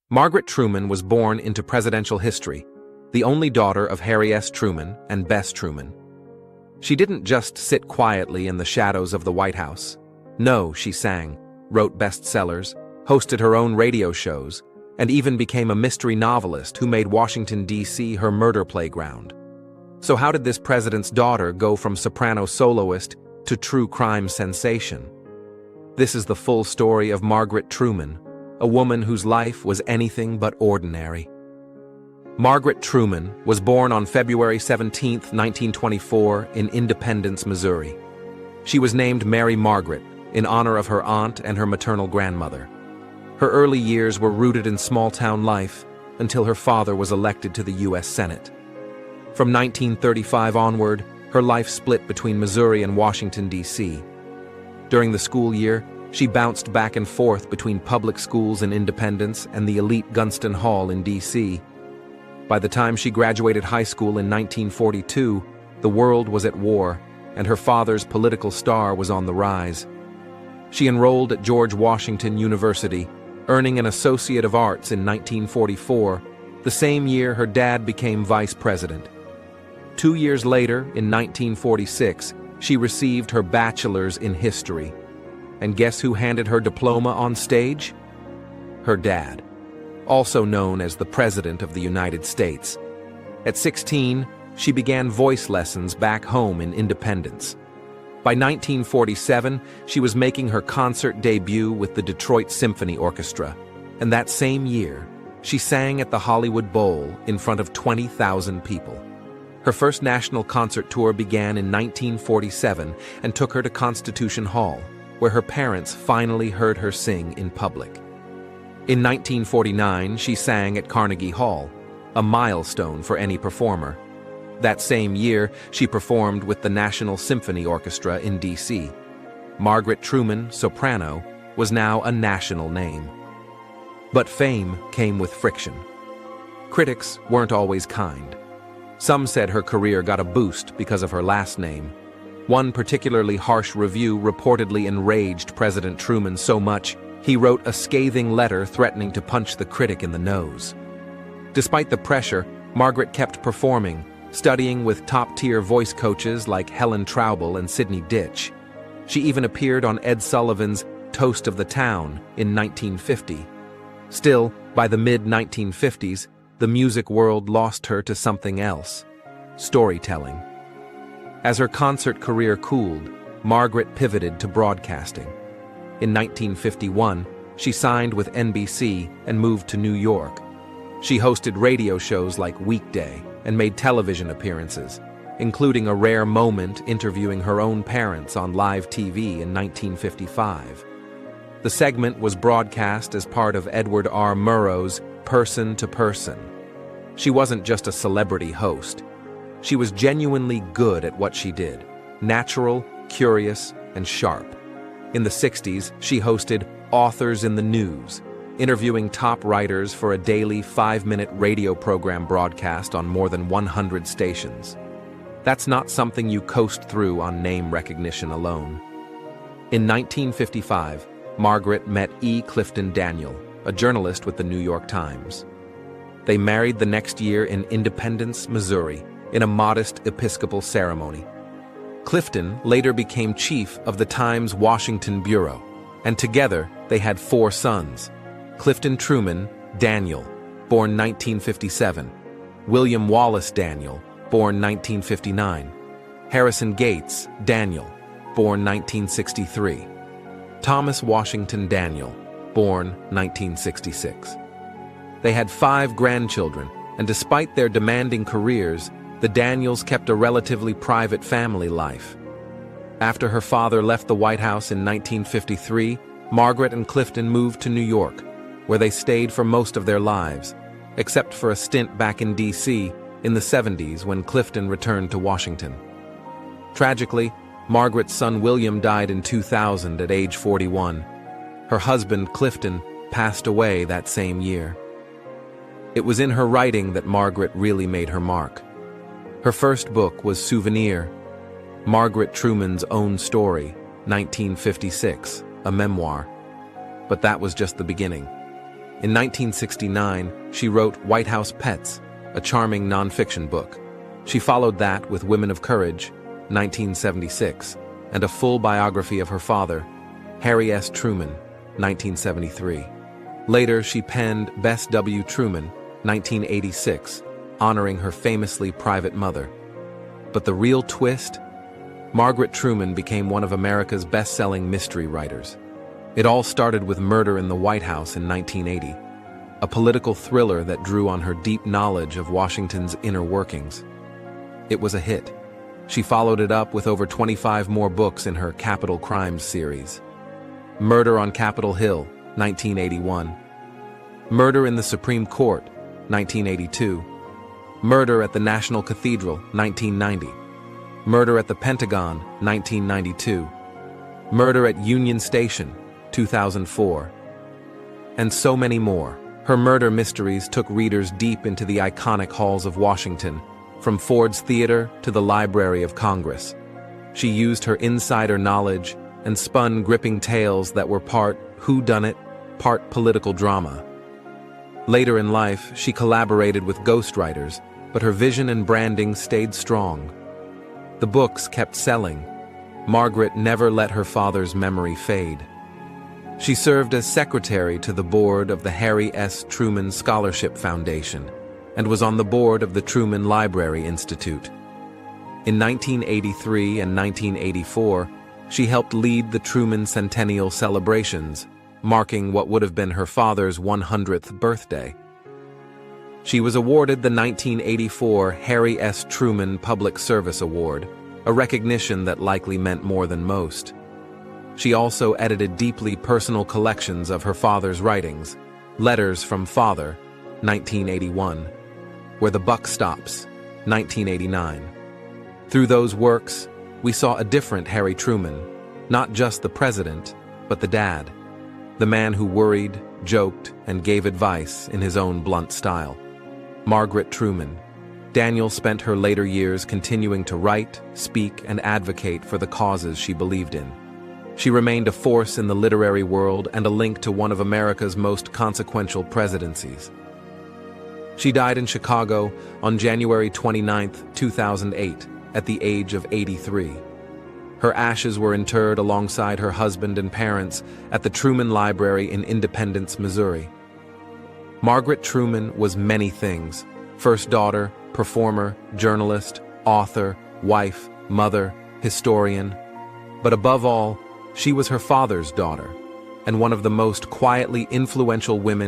Margaret Truman was born into presidential history, the only daughter of Harry S. Truman and Bess Truman. She didn't just sit quietly in the shadows of the White House. No, she sang, wrote bestsellers, hosted her own radio shows, and even became a mystery novelist who made Washington, D.C. her murder playground. So how did this president's daughter go from soprano soloist to true crime sensation? This is the full story of Margaret Truman, a woman whose life was anything but ordinary. Margaret Truman was born on February 17, 1924, in Independence, Missouri. She was named Mary Margaret in honor of her aunt and her maternal grandmother. Her early years were rooted in small-town life until her father was elected to the U.S. Senate. From 1935 onward, her life split between Missouri and Washington, D.C. During the school year, she bounced back and forth between public schools in Independence and the elite Gunston Hall in D.C. By the time she graduated high school in 1942, the world was at war, and her father's political star was on the rise. She enrolled at George Washington University, earning an Associate of Arts in 1944, the same year her dad became vice president. 2 years later, in 1946, she received her bachelor's in history. And guess who handed her diploma on stage? Her dad, also known as the President of the United States. At 16, she began voice lessons back home in Independence. By 1947, she was making her concert debut with the Detroit Symphony Orchestra, and that same year, she sang at the Hollywood Bowl in front of 20,000 people. Her first national concert tour began in 1947 and took her to Constitution Hall, where her parents finally heard her sing in public. In 1949, she sang at Carnegie Hall, a milestone for any performer. That same year, she performed with the National Symphony Orchestra in D.C. Margaret Truman, soprano, was now a national name. But fame came with friction. Critics weren't always kind. Some said her career got a boost because of her last name. One particularly harsh review reportedly enraged President Truman so much, he wrote a scathing letter threatening to punch the critic in the nose. Despite the pressure, Margaret kept performing, studying with top-tier voice coaches like Helen Traubel and Sidney Ditch. She even appeared on Ed Sullivan's Toast of the Town in 1950. Still, by the mid-1950s, the music world lost her to something else: storytelling. As her concert career cooled, Margaret pivoted to broadcasting. In 1951, she signed with NBC and moved to New York. She hosted radio shows like Weekday and made television appearances, including a rare moment interviewing her own parents on live TV in 1955. The segment was broadcast as part of Edward R. Murrow's Person to Person. She wasn't just a celebrity host. She was genuinely good at what she did, natural, curious, and sharp. In the 60s, she hosted Authors in the News, interviewing top writers for a daily 5-minute radio program broadcast on more than 100 stations. That's not something you coast through on name recognition alone. In 1955, Margaret met E. Clifton Daniel, a journalist with the New York Times. They married the next year in Independence, Missouri, in a modest Episcopal ceremony. Clifton later became chief of the Times Washington Bureau, and together they had 4 sons: Clifton Truman Daniel, born 1957, William Wallace Daniel, born 1959, Harrison Gates Daniel, born 1963, Thomas Washington Daniel, born 1966. They had 5 grandchildren, and despite their demanding careers, the Daniels kept a relatively private family life. After her father left the White House in 1953, Margaret and Clifton moved to New York, where they stayed for most of their lives, except for a stint back in D.C. in the 70s when Clifton returned to Washington. Tragically, Margaret's son William died in 2000 at age 41. Her husband, Clifton, passed away that same year. It was in her writing that Margaret really made her mark. Her first book was Souvenir, Margaret Truman's Own Story, 1956, a memoir. But that was just the beginning. In 1969, she wrote White House Pets, a charming nonfiction book. She followed that with Women of Courage, 1976, and a full biography of her father, Harry S. Truman, 1973. Later, she penned Bess W. Truman, 1986, honoring her famously private mother. But the real twist? Margaret Truman became one of America's best-selling mystery writers. It all started with Murder in the White House in 1980, a political thriller that drew on her deep knowledge of Washington's inner workings. It was a hit. She followed it up with over 25 more books in her Capital Crimes series. Murder on Capitol Hill, 1981. Murder in the Supreme Court, 1982. Murder at the National Cathedral, 1990. Murder at the Pentagon, 1992. Murder at Union Station, 2004. And so many more. Her murder mysteries took readers deep into the iconic halls of Washington, from Ford's Theater to the Library of Congress. She used her insider knowledge and spun gripping tales that were part whodunit, part political drama. Later in life, she collaborated with ghostwriters, but her vision and branding stayed strong. The books kept selling. Margaret never let her father's memory fade. She served as secretary to the board of the Harry S. Truman Scholarship Foundation and was on the board of the Truman Library Institute. In 1983 and 1984, she helped lead the Truman Centennial celebrations, marking what would have been her father's 100th birthday. She was awarded the 1984 Harry S. Truman Public Service Award, a recognition that likely meant more than most. She also edited deeply personal collections of her father's writings, Letters from Father, 1981, Where the Buck Stops, 1989. Through those works, we saw a different Harry Truman, not just the president, but the dad, the man who worried, joked, and gave advice in his own blunt style. Margaret Truman. Daniel spent her later years continuing to write, speak, and advocate for the causes she believed in. She remained a force in the literary world and a link to one of America's most consequential presidencies. She died in Chicago on January 29, 2008, at the age of 83. Her ashes were interred alongside her husband and parents at the Truman Library in Independence, Missouri. Margaret Truman was many things: first daughter, performer, journalist, author, wife, mother, historian. But above all, she was her father's daughter, and one of the most quietly influential women